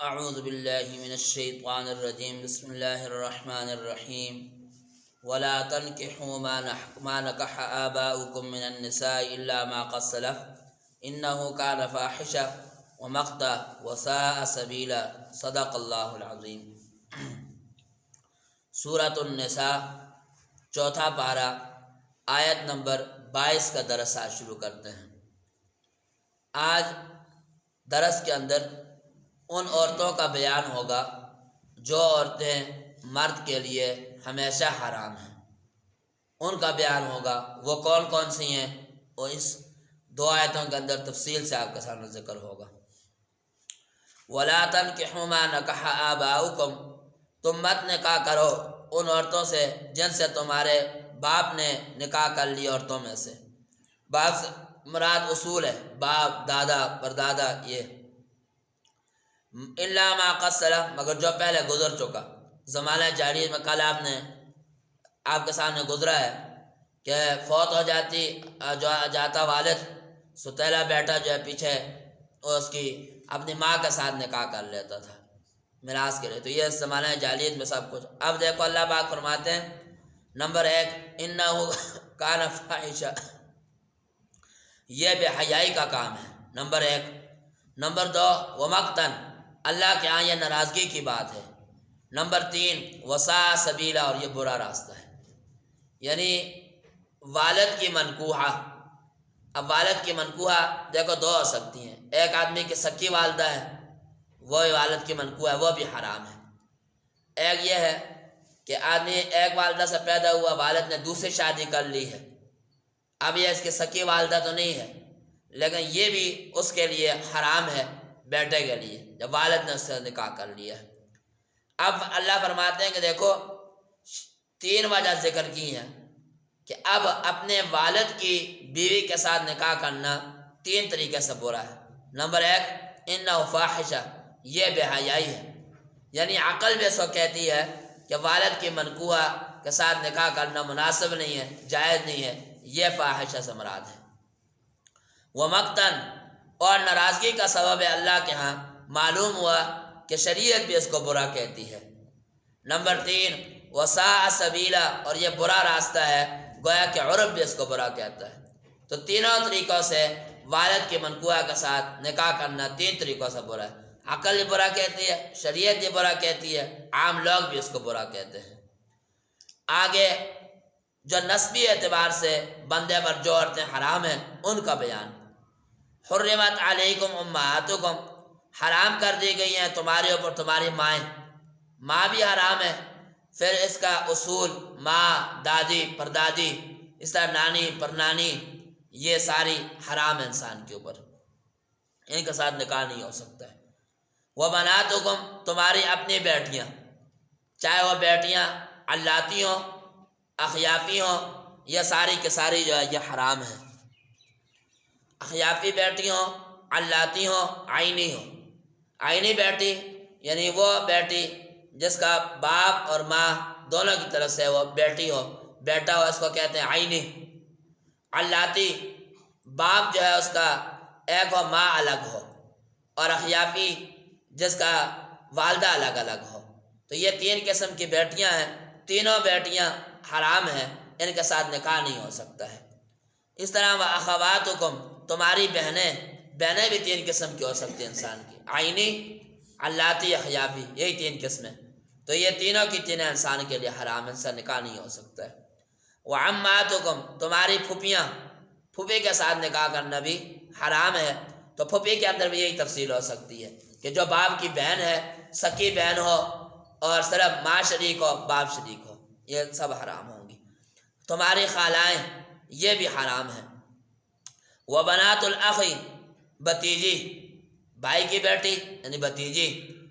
اعوذ باللہ من الشیطان الرجیم بسم اللہ الرحمن الرحیم ولا تنکحوا ما نکح آباؤکم من النساء الا ما قد سلف انه كان فاحشا ومقتا وساء سبیلا صدق اللہ العظیم۔ سورۃ النساء چوتھا پارہ آیت نمبر 22 کا درس آج شروع کرتے ہیں۔ آج درس کے اندر ان عورتوں کا بیان ہوگا جو عورتیں مرد کے لیے ہمیشہ حرام ہیں، ان کا بیان ہوگا۔ وہ کون کون سی ہیں وہ اس دو آیتوں کے اندر تفصیل سے آپ کے سامنے ذکر ہوگا۔ وَلَا تَنْكِحُوا مَا نَكَحَ آبَاؤُكُمْ، تم مت نکاح کرو ان عورتوں سے جن سے تمہارے باپ نے نکاح کر لی عورتوں میں سے۔ باپ سے مراد اصول ہے، باپ، دادا، پردادا، یہ الا ما قد سلف، مگر جو پہلے گزر چکا۔ زمانہ جاہلیت میں کل آپ کے سامنے گزرا ہے کہ فوت ہو جاتا والد، ستیلا بیٹا جو ہے پیچھے اس کی اپنی ماں کے ساتھ نکاح کر لیتا تھا میراث کے لیے۔ تو یہ زمانہ جاہلیت میں سب کچھ۔ اب دیکھو اللہ پاک فرماتے ہیں نمبر 1 انہ کان فاحشہ، یہ بے حیائی کا کام ہے، نمبر 1۔ نمبر 2 ومقتن، اللہ کے ہاں یہ ناراضگی کی بات ہے۔ نمبر 3 وساء سبیلا، اور یہ برا راستہ ہے، یعنی والد کی منکوحہ۔ اب والد کی منکوحہ دیکھو دو ہو سکتی ہیں، ایک آدمی کی سکی والدہ ہے وہ والد کی منکوحہ ہے، وہ بھی حرام ہے۔ ایک یہ ہے کہ آدمی ایک والدہ سے پیدا ہوا، والد نے دوسری شادی کر لی ہے، اب یہ اس کی سکی والدہ تو نہیں ہے لیکن یہ بھی اس کے لیے حرام ہے بیٹے کے لیے جب والد نے اس سے نکاح کر لیا ہے۔ اب اللہ فرماتے ہیں کہ دیکھو 3 وجہ ذکر کی ہیں کہ اب اپنے والد کی بیوی کے ساتھ نکاح کرنا 3 طریقے سے برا ہے۔ نمبر 1 انہ فاحشہ، یہ بے حیائی ہے، یعنی عقل بھی اس کو کہتی ہے کہ والد کی منکوحہ کے ساتھ نکاح کرنا مناسب نہیں ہے، جائز نہیں ہے، یہ فاحشہ سے مراد ہے۔ ومقتن، اور ناراضگی کا سبب ہے اللہ کے ہاں، معلوم ہوا کہ شریعت بھی اس کو برا کہتی ہے۔ نمبر 3 وساء سبیلا، اور یہ برا راستہ ہے، گویا کہ عرب بھی اس کو برا کہتا ہے۔ تو تینوں طریقوں سے والد کی منکوحہ کے ساتھ نکاح کرنا 3 طریقوں سے برا ہے۔ عقل بھی برا کہتی ہے، شریعت بھی برا کہتی ہے، عام لوگ بھی اس کو برا کہتے ہیں۔ آگے جو نسبی اعتبار سے بندے پر جو عورتیں حرام ہیں ان کا بیان۔ حرمت علیکم امہاتکم، حرام کر دی گئی ہیں تمہارے اوپر تمہاری مائیں، ماں بھی حرام ہے۔ پھر اس کا اصول ماں، دادی، پردادی، اس طرح نانی، پرنانی، یہ ساری حرام ہے انسان کے اوپر، ان کے ساتھ نکاح نہیں ہو سکتا ہے۔ وبناتکم، تمہاری اپنی بیٹیاں، چاہے وہ بیٹیاں علاتی ہوں، اخیافی ہوں، یہ ساری کی ساری جو ہے یہ حرام ہے۔ اخیافی بیٹی ہوں، علاتی ہوں، عینی ہوں۔ عینی بیٹی یعنی وہ بیٹی جس کا باپ اور ماں دونوں کی طرف سے وہ بیٹی ہو، بیٹا ہو، اس کو کہتے ہیں عینی۔ علاتی، باپ جو ہے اس کا ایک ہو، ماں الگ ہو، اور اخیافی جس کا والدہ الگ الگ ہو۔ تو یہ 3 قسم کی بیٹیاں ہیں، تینوں بیٹیاں حرام ہیں، ان کے ساتھ نکاح نہیں ہو سکتا ہے۔ اس طرح وہ اخواتکم، تمہاری بہنیں بھی 3 قسم کی ہو سکتی ہیں انسان کی، عینی، علاتی، اخیافی، یہی 3 قسمیں۔ تو یہ تینوں کی تینیں انسان کے لیے حرام ہے، ان سے نکاح نہیں ہو سکتا ہے۔ وعماتکم، تمہاری پھوپھیاں، پھوپھی کے ساتھ نکاح کرنا بھی حرام ہے۔ تو پھوپھی کے اندر بھی یہی تفصیل ہو سکتی ہے کہ جو باپ کی بہن ہے، سکی بہن ہو، اور صرف ماں شریک ہو، باپ شریک ہو، یہ سب حرام ہوں گی۔ تمہاری خالائیں، یہ بھی حرام ہیں۔ وبنات الاخی، بھتیجی، بھائی کی بیٹی یعنی بھتیجی،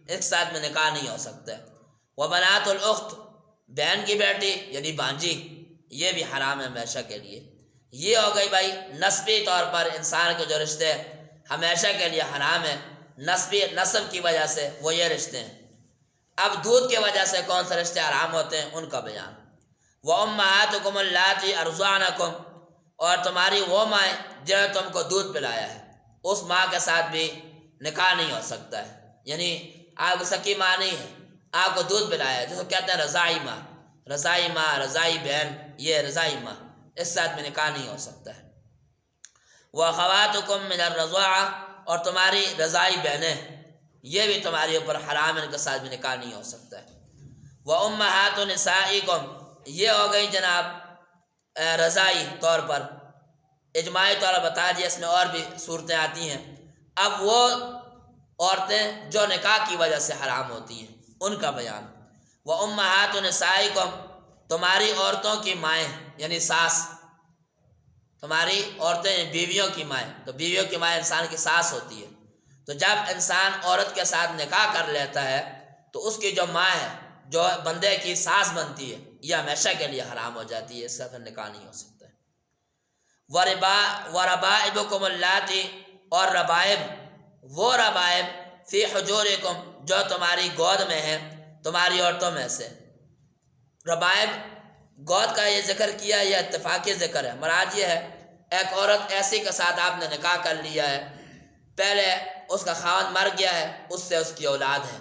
اس کے ساتھ میں نکاح نہیں ہو سکتا ہے۔ وبنات الاخت، بہن کی بیٹی یعنی بانجی، یہ بھی حرام ہے ہمیشہ کے لیے۔ یہ ہو گئی بھائی نسبی طور پر انسان کے جو رشتے ہمیشہ کے لیے حرام ہیں، نسبی نسب کی وجہ سے وہ یہ رشتے ہیں۔ اب دودھ کی وجہ سے کون سے رشتے حرام ہوتے ہیں ان کا بیان۔ وَأُمَّهَاتُكُمُ اللَّاتِي أَرْضَعْنَكُمْ، اور تمہاری وہ مائیں جنہوں نے تم کو دودھ پلایا ہے، اس ماں کے ساتھ بھی نکاح نہیں ہو سکتا ہے، یعنی آپ کو سکی ماں نہیں ہے، آپ کو دودھ پلایا، جس کو کہتے ہیں رضاعی ماں، رضاعی ماں، رضاعی بہن، یہ رضاعی ماں، اس ساتھ میں نکاح نہیں ہو سکتا ہے۔ وَأَخَوَاتُكُم مِّنَ الرَّضَاعَةِ، اور تمہاری رضاعی بہنیں، یہ بھی تمہارے اوپر حرام ہے، ان کے ساتھ بھی نکاح نہیں ہو سکتا ہے۔ وَأُمَّهَاتُ نِسَائِكُم، یہ ہو گئی جناب رضاعی طور پر، اجماعی طور پر بتا دیا، اس میں اور بھی صورتیں آتی ہیں۔ اب وہ عورتیں جو نکاح کی وجہ سے حرام ہوتی ہیں ان کا بیان۔ وَأُمَّهَاتُ نِسَائِكُم، تمہاری عورتوں کی مائیں یعنی ساس، تمہاری عورتیں بیویوں کی مائیں، تو بیویوں کی مائیں انسان کی ساس ہوتی ہے۔ تو جب انسان عورت کے ساتھ نکاح کر لیتا ہے تو اس کی جو ماں ہے، جو بندے کی ساس بنتی ہے، یہ ہمیشہ کے لیے حرام ہو جاتی ہے، اس کا پھر نکاح نہیں ہو سکتا ہے۔ وَرَبَائِبُكُمُ اللَّاتِي، اور ربائب، وہ ربائب، فی حجورکم، جو تمہاری گود میں ہیں، تمہاری عورتوں میں سے۔ ربائب گود کا یہ ذکر کیا، یہ اتفاقی ذکر ہے، مراد یہ ہے ایک عورت ایسی کے ساتھ آپ نے نکاح کر لیا ہے، پہلے اس کا خاوند مر گیا ہے، اس سے اس کی اولاد ہے،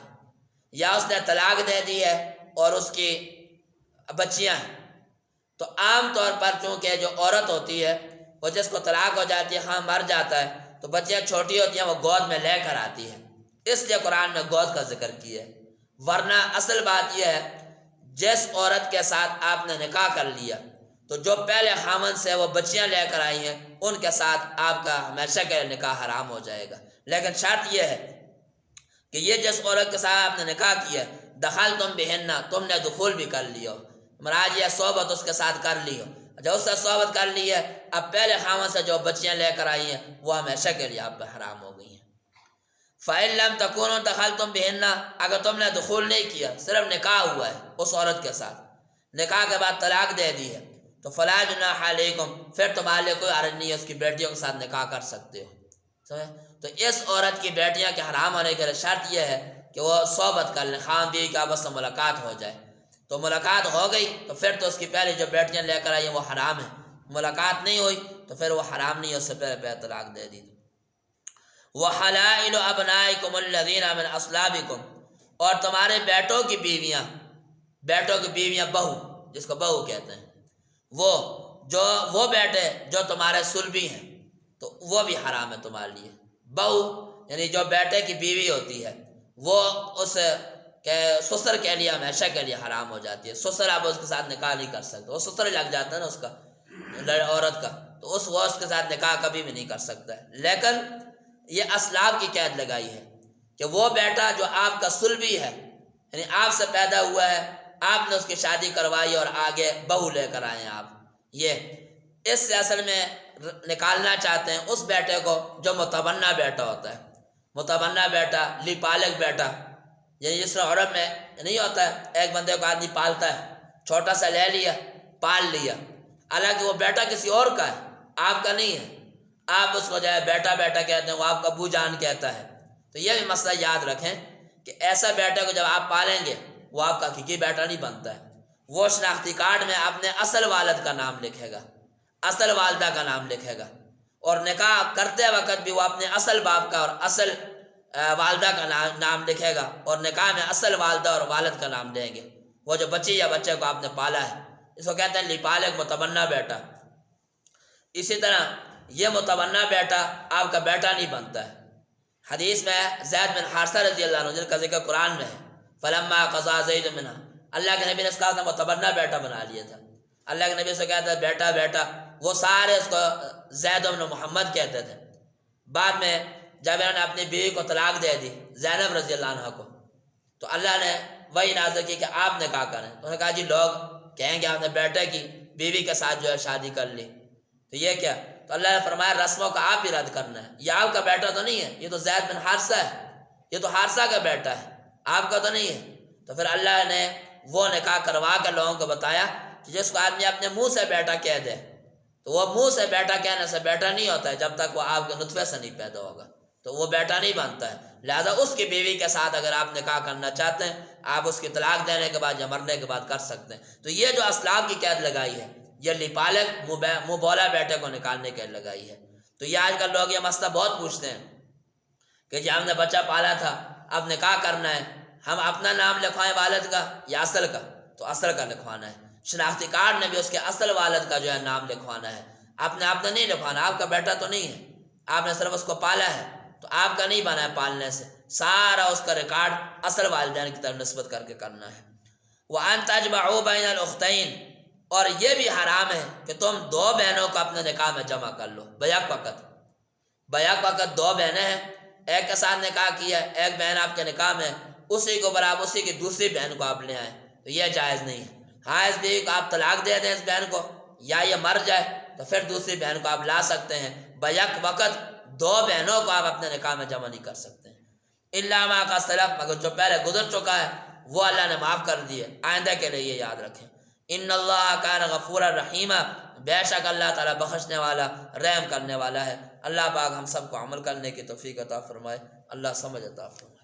یا اس نے طلاق دے دی ہے اور اس کی بچیاں ہیں۔ تو عام طور پر چونکہ جو عورت ہوتی ہے وہ جس کو طلاق ہو جاتی ہے، خاوند مر جاتا ہے، تو بچیاں چھوٹی ہوتی ہیں، وہ گود میں لے کر آتی ہے، اس لیے قرآن میں گود کا ذکر کیا ہے۔ ورنہ اصل بات یہ ہے جس عورت کے ساتھ آپ نے نکاح کر لیا تو جو پہلے خامن سے وہ بچیاں لے کر آئی ہیں ان کے ساتھ آپ کا ہمیشہ کے نکاح حرام ہو جائے گا۔ لیکن شرط یہ ہے کہ یہ جس عورت کے ساتھ آپ نے نکاح کیا دخلتم بہن، تم نے دخول بھی کر لیا ہو، مراد یہ صحبت اس کے ساتھ کر لی ہو، جب اس سے صحبت کر لی ہے، اب پہلے خامن سے جو بچیاں لے کر آئی ہیں وہ ہمیشہ کے لیے آپ پہ حرام ہو گئی ہیں۔ فَإِن لَمْ تَكُونُوا دَخَلْتُمْ بِهِنَّ، اگر تم نے دخول نہیں کیا، صرف نکاح ہوا ہے اس عورت کے ساتھ، نکاح کے بعد طلاق دے دی ہے، تو فَلَا جُنَاحَ عَلَيْكُمْ، پھر تمہارے لیے کوئی حرج نہیں ہے، اس کی بیٹیوں کے ساتھ نکاح کر سکتے ہو۔ سمجھے؟ تو اس عورت کی بیٹیاں کے حرام ہونے کے لیے شرط یہ ہے کہ وہ صحبت کر لیں، خاوند بیوی کی آپس میں ملاقات ہو جائے، تو ملاقات ہو گئی تو پھر تو اس کی پہلے جو بیٹیاں لے کر آئی ہیں وہ حرام ہے، ملاقات نہیں ہوئی تو پھر وہ حرام نہیں ہے، اس سے پہلے طلاق دے دی۔ وَحَلَائِلُ أَبْنَائِكُمُ الَّذِينَ مِنْ أَصْلَابِكُمْ، اور تمہارے بیٹوں کی بیویاں، بیٹوں کی بیویاں بہو، جس کو بہو کہتے ہیں، وہ بیٹے جو تمہارے صلبی ہیں تو وہ بھی حرام ہے تمہارے لیے۔ بہو یعنی جو بیٹے کی بیوی ہوتی ہے وہ اس کے سسر کے لیے ہمیشہ کے لیے حرام ہو جاتی ہے، سسر آپ اس کے ساتھ نکاح نہیں کر سکتے، وہ سسر لگ جاتا ہے نا اس کا، عورت کا، تو وہ اس کے ساتھ نکاح کبھی بھی نہیں کر سکتا ہے۔ لیکن یہ اسلاب کی قید لگائی ہے کہ وہ بیٹا جو آپ کا صلبی ہے، یعنی آپ سے پیدا ہوا ہے، آپ نے اس کی شادی کروائی اور آگے بہو لے کر آئے ہیں آپ، یہ اس سے اصل میں نکالنا چاہتے ہیں اس بیٹے کو جو متبنہ بیٹا ہوتا ہے۔ متبنہ بیٹا، لیپالک بیٹا، یعنی جس طرح عرب میں نہیں ہوتا ہے ایک بندے کو آدمی پالتا ہے، چھوٹا سا لے لیا پال لیا، حالانکہ وہ بیٹا کسی اور کا ہے، آپ کا نہیں ہے، آپ اس کو جو ہے بیٹا بیٹا کہتے ہیں، وہ آپ کا ابو جان کہتا ہے۔ تو یہ بھی مسئلہ یاد رکھیں کہ ایسا بیٹے کو جب آپ پالیں گے وہ آپ کا حقیقی بیٹا نہیں بنتا ہے، وہ شناختی کارڈ میں اپنے اصل والد کا نام لکھے گا، اصل والدہ کا نام لکھے گا، اور نکاح کرتے وقت بھی وہ اپنے اصل باپ کا اور اصل والدہ کا نام لکھے گا، اور نکاح میں اصل والدہ اور والد کا نام لیں گے، وہ جو بچی یا بچے کو آپ نے پالا ہے، اس کو کہتے ہیں لیپالک، متبنہ بیٹا۔ اسی طرح یہ متبنہ بیٹا آپ کا بیٹا نہیں بنتا ہے۔ حدیث میں زید بن حارثہ رضی اللہ عنہ جن کا ذکر قرآن میں ہے، فلما قضا زید منہا، اللہ کے نبی نے اس کا متبنہ بیٹا بنا لیا تھا، اللہ کے نبی سے کہتا ہے بیٹا بیٹا، وہ سارے اس کو زید بن محمد کہتے تھے۔ بعد میں جب انہوں نے اپنی بیوی کو طلاق دے دی زینب رضی اللہ عنہ کو، تو اللہ نے وہی نازل کی کہ آپ نکاح کریں، تو انہوں نے کہا جی لوگ کہیں گے آپ نے بیٹے کی بیوی کے ساتھ جو ہے شادی کر لی، تو یہ کیا؟ تو اللہ نے فرمایا رسموں کا آپ ہی رد کرنا ہے، یہ آپ کا بیٹا تو نہیں ہے، یہ تو زید بن حارثہ ہے، یہ تو حارثہ کا بیٹا ہے، آپ کا تو نہیں ہے۔ تو پھر اللہ نے وہ نکاح کروا کر لوگوں کو بتایا کہ جس کو آدمی اپنے منہ سے بیٹا کہہ دے تو وہ منہ سے بیٹا کہنے سے بیٹا نہیں ہوتا ہے جب تک وہ آپ کے نطفے سے نہیں پیدا ہوگا، تو وہ بیٹا نہیں بنتا ہے۔ لہذا اس کی بیوی کے ساتھ اگر آپ نکاح کرنا چاہتے ہیں آپ اس کی طلاق دینے کے بعد یا مرنے کے بعد کر سکتے ہیں۔ تو یہ جو اسلام کی قید لگائی ہے یہ لیپالک منہ بولا بیٹے کو نکالنے کے لگائی ہے۔ تو یہ آج کل لوگ یہ مسئلہ بہت پوچھتے ہیں کہ جی ہم نے بچہ پالا تھا اب نکاح کرنا ہے، ہم اپنا نام لکھوائیں والد کا یا اصل کا؟ تو اصل کا لکھوانا ہے۔ شناختی کارڈ میں بھی اس کے اصل والد کا جو ہے نام لکھوانا ہے، آپ نے نہیں لکھوانا، آپ کا بیٹا تو نہیں ہے، آپ نے صرف اس کو پالا ہے تو آپ کا نہیں بنا ہے پالنے سے، سارا اس کا ریکارڈ اصل والدین کی طرف نسبت کر کے کرنا ہے۔ وَأَن تَجْمَعُوا بَيْنَ الْأُخْتَيْنِ، اور یہ بھی حرام ہے کہ تم دو بہنوں کو اپنے نکاح میں جمع کر لو بیک وقت دو بہنیں ہیں، ایک کے ساتھ نکاح کیا ہے، ایک بہن آپ کے نکاح میں، اسی کو برابر اسی کی دوسری بہن کو آپ لے آئیں تو یہ جائز نہیں ہے۔ ہاں اس بیوی کو آپ طلاق دے دیں اس بہن کو، یا یہ مر جائے تو پھر دوسری بہن کو آپ لا سکتے ہیں، بیک وقت دو بہنوں کو آپ اپنے نکاح میں جمع نہیں کر سکتے ہیں۔ الا ما قد سلف، مگر جو پہلے گزر چکا ہے وہ اللہ نے معاف کر دیے، آئندہ کے لیے یہ یاد رکھیں۔ ان اللہ کان غفورا رحیما، بے شک اللہ تعالیٰ بخشنے والا رحم کرنے والا ہے۔ اللہ پاک ہم سب کو عمل کرنے کی توفیق عطا فرمائے، اللہ سمجھ عطا فرمائے۔